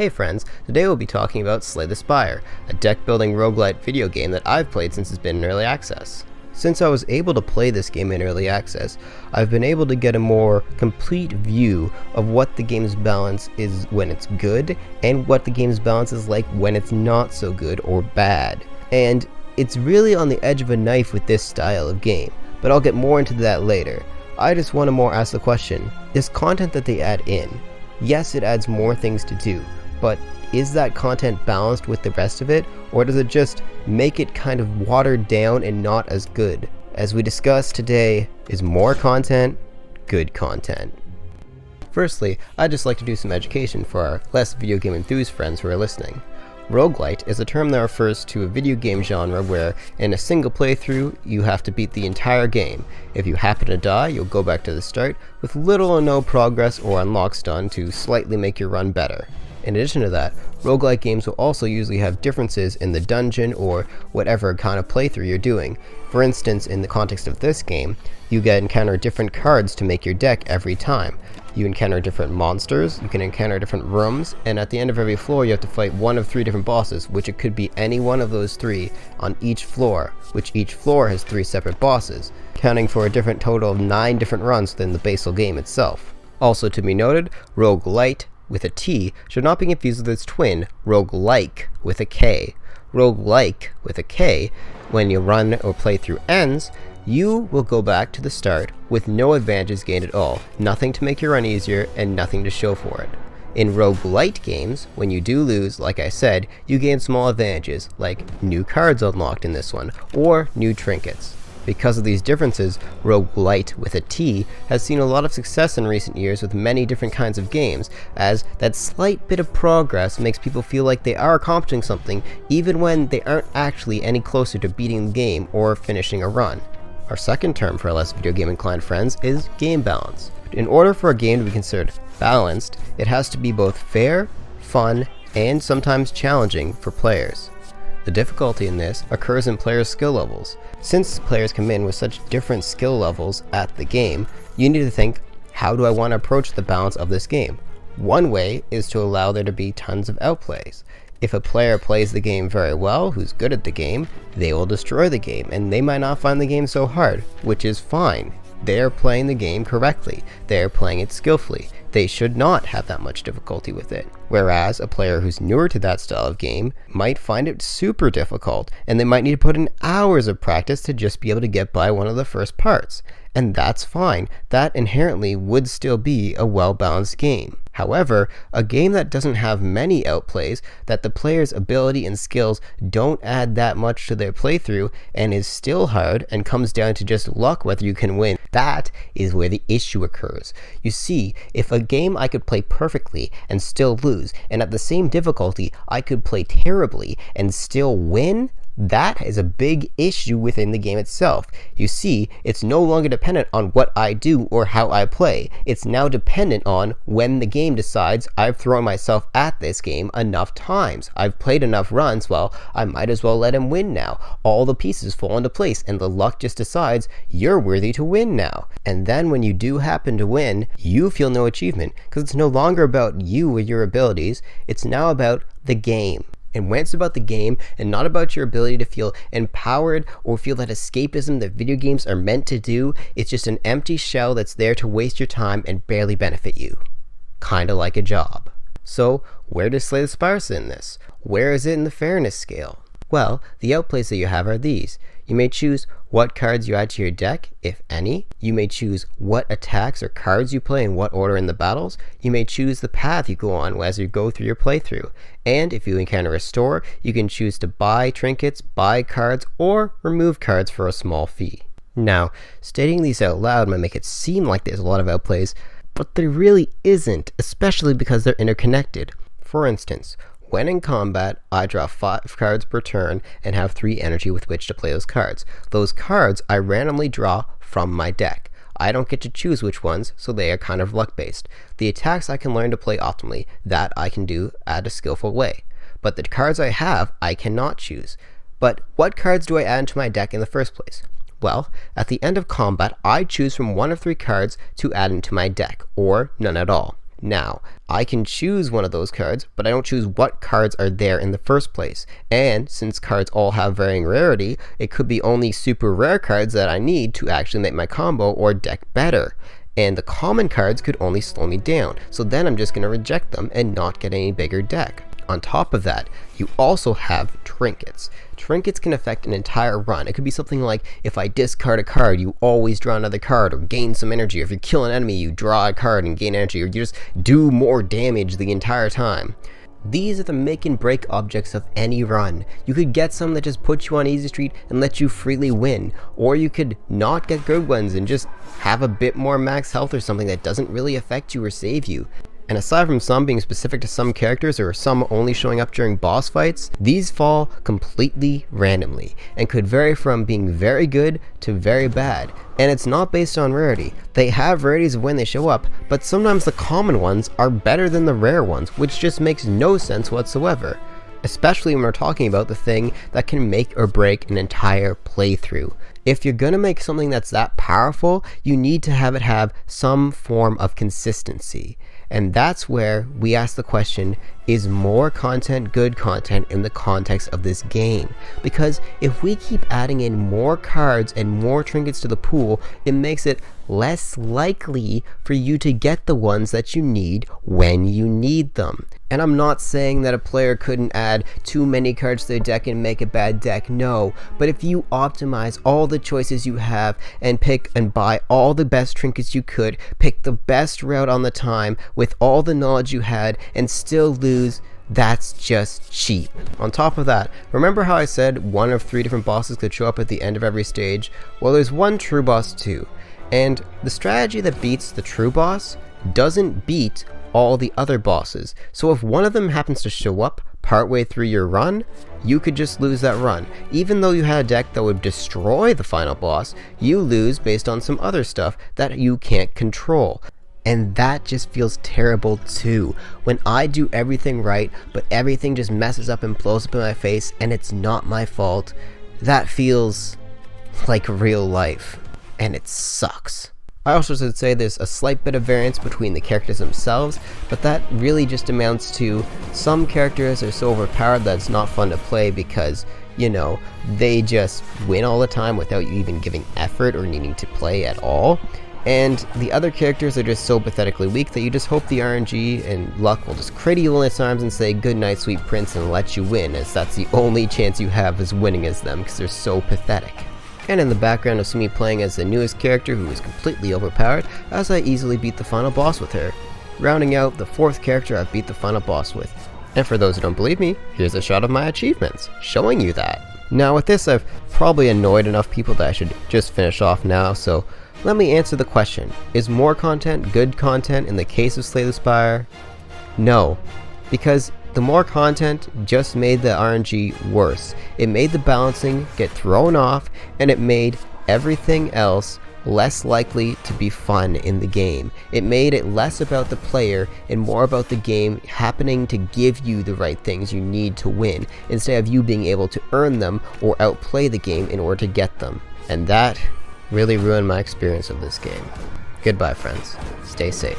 Hey friends, today we'll be talking about Slay the Spire, a deck-building roguelite video game that I've played since it's been in early access. Since I was able to play this game in early access, I've been able to get a more complete view of what the game's balance is when it's good, and what the game's balance is like when it's not so good or bad. And it's really on the edge of a knife with this style of game, but I'll get more into that later. I just want to more ask the question, this content that they add in, yes, it adds more things to do, but is that content balanced with the rest of it, or does it just make it kind of watered down and not as good? As we discuss today, is more content good content? Firstly, I'd just like to do some education for our less video game enthused friends who are listening. Roguelite is a term that refers to a video game genre where, in a single playthrough, you have to beat the entire game. If you happen to die, you'll go back to the start with little or no progress or unlocks done to slightly make your run better. In addition to that, roguelike games will also usually have differences in the dungeon or whatever kind of playthrough you're doing. For instance, in the context of this game, you can encounter different cards to make your deck every time. You encounter different monsters, you can encounter different rooms, and at the end of every floor you have to fight one of 3 different bosses, which it could be any one of those 3 on each floor, which each floor has 3 separate bosses, accounting for a different total of 9 different runs within the basal game itself. Also to be noted, Roguelite with a T should not be confused with its twin, Roguelike with a K. Roguelike with a K, when your run or playthrough ends, you will go back to the start with no advantages gained at all, nothing to make your run easier, and nothing to show for it. In roguelite games, when you do lose, like I said, you gain small advantages, like new cards unlocked in this one, or new trinkets. Because of these differences, Roguelite with a T has seen a lot of success in recent years with many different kinds of games, as that slight bit of progress makes people feel like they are accomplishing something even when they aren't actually any closer to beating the game or finishing a run. Our second term for our less video game inclined friends is game balance. In order for a game to be considered balanced, it has to be both fair, fun, and sometimes challenging for players. The difficulty in this occurs in players' skill levels. Since players come in with such different skill levels at the game, you need to think, how do I want to approach the balance of this game? One way is to allow there to be tons of outplays. If a player plays the game very well, who's good at the game, they will destroy the game, and they might not find the game so hard, which is fine. They're playing the game correctly. They're playing it skillfully. They should not have that much difficulty with it. Whereas a player who's newer to that style of game might find it super difficult, and they might need to put in hours of practice to just be able to get by one of the first parts. And that's fine. That inherently would still be a well-balanced game. However, a game that doesn't have many outplays, that the player's ability and skills don't add that much to their playthrough, and is still hard and comes down to just luck whether you can win, that is where the issue occurs. You see, if a game I could play perfectly and still lose, and at the same difficulty I could play terribly and still win, that is a big issue within the game itself. You see, it's no longer dependent on what I do or how I play. It's now dependent on when the game decides I've thrown myself at this game enough times. I've played enough runs, well, I might as well let him win now. All the pieces fall into place and the luck just decides you're worthy to win now. And then when you do happen to win, you feel no achievement, because it's no longer about you or your abilities, it's now about the game. And when it's about the game and not about your ability to feel empowered or feel that escapism that video games are meant to do, it's just an empty shell that's there to waste your time and barely benefit you. Kinda like a job. So, where does Slay the Spire sit in this? Where is it in the fairness scale? Well, the outplays that you have are these. You may choose what cards you add to your deck, if any. You may choose what attacks or cards you play in what order in the battles. You may choose the path you go on as you go through your playthrough. And if you encounter a store, you can choose to buy trinkets, buy cards, or remove cards for a small fee. Now, stating these out loud might make it seem like there's a lot of outplays, but there really isn't, especially because they're interconnected. For instance, when in combat, I draw 5 cards per turn and have 3 energy with which to play those cards. Those cards I randomly draw from my deck. I don't get to choose which ones, so they are kind of luck-based. The attacks I can learn to play optimally, that I can do at a skillful way. But the cards I have, I cannot choose. But what cards do I add into my deck in the first place? Well, at the end of combat, I choose from one of 3 cards to add into my deck, or none at all. Now, I can choose one of those cards, but I don't choose what cards are there in the first place. And since cards all have varying rarity, it could be only super rare cards that I need to actually make my combo or deck better. And the common cards could only slow me down, so then I'm just going to reject them and not get any bigger deck. On top of that, you also have trinkets. Trinkets can affect an entire run. It could be something like, if I discard a card, you always draw another card or gain some energy. Or if you kill an enemy, you draw a card and gain energy, or you just do more damage the entire time. These are the make and break objects of any run. You could get some that just put you on easy street and let you freely win, or you could not get good ones and just have a bit more max health or something that doesn't really affect you or save you. And aside from some being specific to some characters or some only showing up during boss fights, these fall completely randomly and could vary from being very good to very bad. And it's not based on rarity. They have rarities of when they show up, but sometimes the common ones are better than the rare ones, which just makes no sense whatsoever. Especially when we're talking about the thing that can make or break an entire playthrough. If you're gonna make something that's that powerful, you need to have it have some form of consistency. And that's where we ask the question, is more content good content in the context of this game? Because if we keep adding in more cards and more trinkets to the pool, it makes it less likely for you to get the ones that you need when you need them. And I'm not saying that a player couldn't add too many cards to their deck and make a bad deck, no. But if you optimize all the choices you have and pick and buy all the best trinkets you could, pick the best route on the time with all the knowledge you had and still lose, that's just cheap. On top of that, remember how I said one of 3 different bosses could show up at the end of every stage? Well, there's one true boss too. And the strategy that beats the true boss doesn't beat all the other bosses. So if one of them happens to show up partway through your run, you could just lose that run. Even though you had a deck that would destroy the final boss, you lose based on some other stuff that you can't control. And that just feels terrible too. When I do everything right, but everything just messes up and blows up in my face and it's not my fault, that feels like real life. And it sucks. I also should say there's a slight bit of variance between the characters themselves, but that really just amounts to some characters are so overpowered that it's not fun to play because, you know, they just win all the time without you even giving effort or needing to play at all. And the other characters are just so pathetically weak that you just hope the RNG and luck will just crit you in its arms and say good night sweet prince and let you win, as that's the only chance you have is winning as them because they're so pathetic. And in the background of me playing as the newest character who is completely overpowered, as I easily beat the final boss with her. Rounding out the 4th character I've beat the final boss with. And for those who don't believe me, here's a shot of my achievements, showing you that. Now with this, I've probably annoyed enough people that I should just finish off now, so let me answer the question. Is more content good content in the case of Slay the Spire? No, because the more content just made the RNG worse. It made the balancing get thrown off, and it made everything else less likely to be fun in the game. It made it less about the player and more about the game happening to give you the right things you need to win, instead of you being able to earn them or outplay the game in order to get them. And that really ruined my experience of this game. Goodbye, friends. Stay safe.